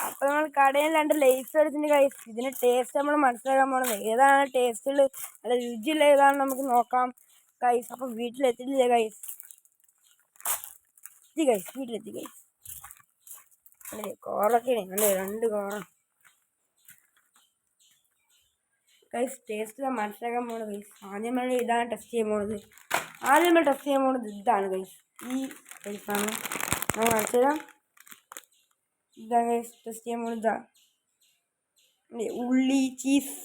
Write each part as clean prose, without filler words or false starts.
അപ്പോൾ നമ്മൾ കടയിൽ 2 ലേസ് എടുത്തിട്ട് ഗൈസ് ഇതിൻ്റെ ടേസ്റ്റ് നമ്മൾ മനസ്സിലാക്കാൻ പോകണത് ഏതാണ് ടേസ്റ്റുകൾ നല്ല രുചിയുള്ള ഏതാണെന്ന് നമുക്ക് നോക്കാം ഗൈസ്. അപ്പോൾ വീട്ടിലെത്തിയില്ലേ ഗൈസ്? വീട്ടിലെത്തി ഗൈസ്. അല്ലേ കോറൊക്കെയാണ് അല്ലേ 2 കോറ ഗൈസ്. ടേസ്റ്റ് മനസ്സിലാക്കാൻ പോകുന്നത് ഗൈസ് ആദ്യം നമ്മൾ ഇതാണ് ടെസ്റ്റ് ചെയ്യാൻ പോകുന്നത്. ആദ്യം നമ്മൾ ടെസ്റ്റ് ചെയ്യാൻ പോകുന്നത് ഇതാണ് ഗൈസ്. ഈ ഗൈസാണ് നമ്മൾ കാണിച്ചു തരാം. ഇതാണ് ഗൈസ് ടെസ്റ്റ് ചെയ്യാൻ പോകുന്നത്. ഇതാണ് ഉള്ളി ചീസ്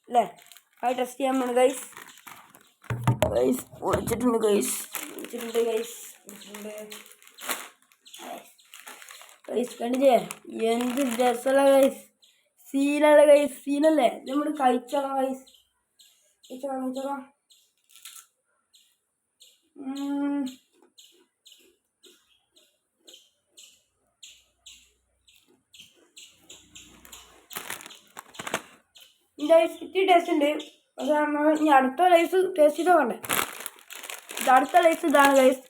അല്ലേ അത് ടെസ്റ്റ് ചെയ്യാൻ പോകുന്നത് ഗൈസ്. പൊളിച്ചിട്ടുണ്ട് ഗൈസ്. കണ്ടില്ലേ എന്ത് രസമുള്ള ഗൈസ്. സീനല്ലേ ഗൈസ്, സീനല്ലേ. നമ്മൾ കഴിച്ചോളാം ഗൈസ്. കഴിച്ചോളാം. ഇത്തിരി ടേസ്റ്റ് ഉണ്ട്. അത് ഇനി അടുത്ത ലൈസ് ടേസ്റ്റ് ചെയ്തോ വേണ്ടേ. അടുത്ത ലൈസ് ഇതാണ് ഗൈസ്.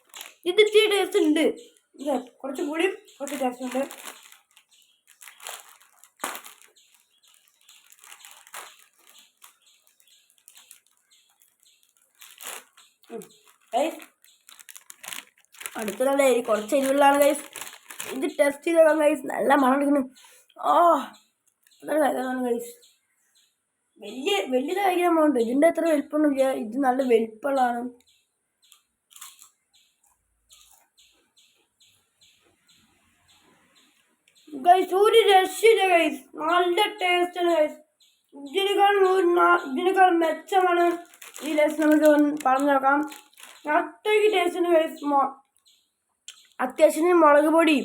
ഇത് ഇത്തിരി ടേസ്റ്റ് ഉണ്ട്. കുറച്ചും കൂടി കുറച്ച് ടേസ്റ്റ് ഉണ്ട്. ഗൈസ് അടുത്തതല്ലേ കുറച്ച് എരിവുള്ളതാണ് ഗൈസ്. ഇത് ടെസ്റ്റ് ചെയ്തേക്കാം ഗൈസ്. നല്ല മണം എടുക്കുന്നു. അതാണ് ഗൈസ്. വലിയത് കഴിക്കാൻ പോകുന്നുണ്ട്. ഇതിൻ്റെ അത്ര വലിപ്പമൊന്നുമില്ല. ഇത് നല്ല വലിപ്പമുള്ളതാണ് ഗൈസ്. ഒരു രക്ഷയില്ല ഗൈസ്. നല്ല ടേസ്റ്റാണ് ഗൈസ്. ഇതിനേക്കാൾ മെച്ചമാണ് ഈ ലേസ്. നമുക്ക് പറഞ്ഞു നോക്കാം. അത്രയ്ക്ക് ടേസ്റ്റാണ് ഗൈസ്. അത്യാവശ്യം മുളക് പൊടി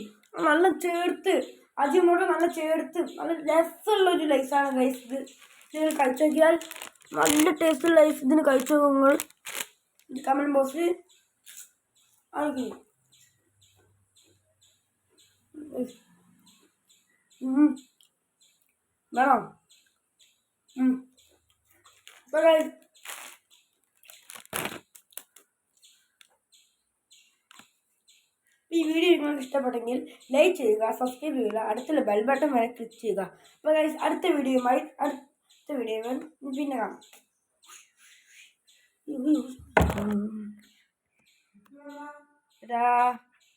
നല്ല ചേർത്ത് അജിമോട്ടോ നല്ല ചേർത്ത് നല്ല രസമുള്ളൊരു ലൈസാണ് ഗൈസ്. ഇത് കഴിച്ചു നോക്കിയാൽ നല്ല ടേസ്റ്റുള്ള ലൈസ്. ഇതിന് കഴിച്ചു നോക്കുമ്പോൾ കമൻറ്റ് ബോക്സിൽ ആയിരിക്കും. വേണോ? അപ്പോൾ ഗൈസ് ഈ വീഡിയോ നിങ്ങൾക്ക് ഇഷ്ടപ്പെട്ടെങ്കിൽ ലൈക്ക് ചെയ്യുക, സബ്സ്ക്രൈബ് ചെയ്യുക, അടുത്തുള്ള ബെൽ ബട്ടൺ വരെ ക്ലിക്ക് ചെയ്യുക. അപ്പോൾ ഗൈസ് അടുത്ത വീഡിയോയുമായി പിന്നെ കാണാം.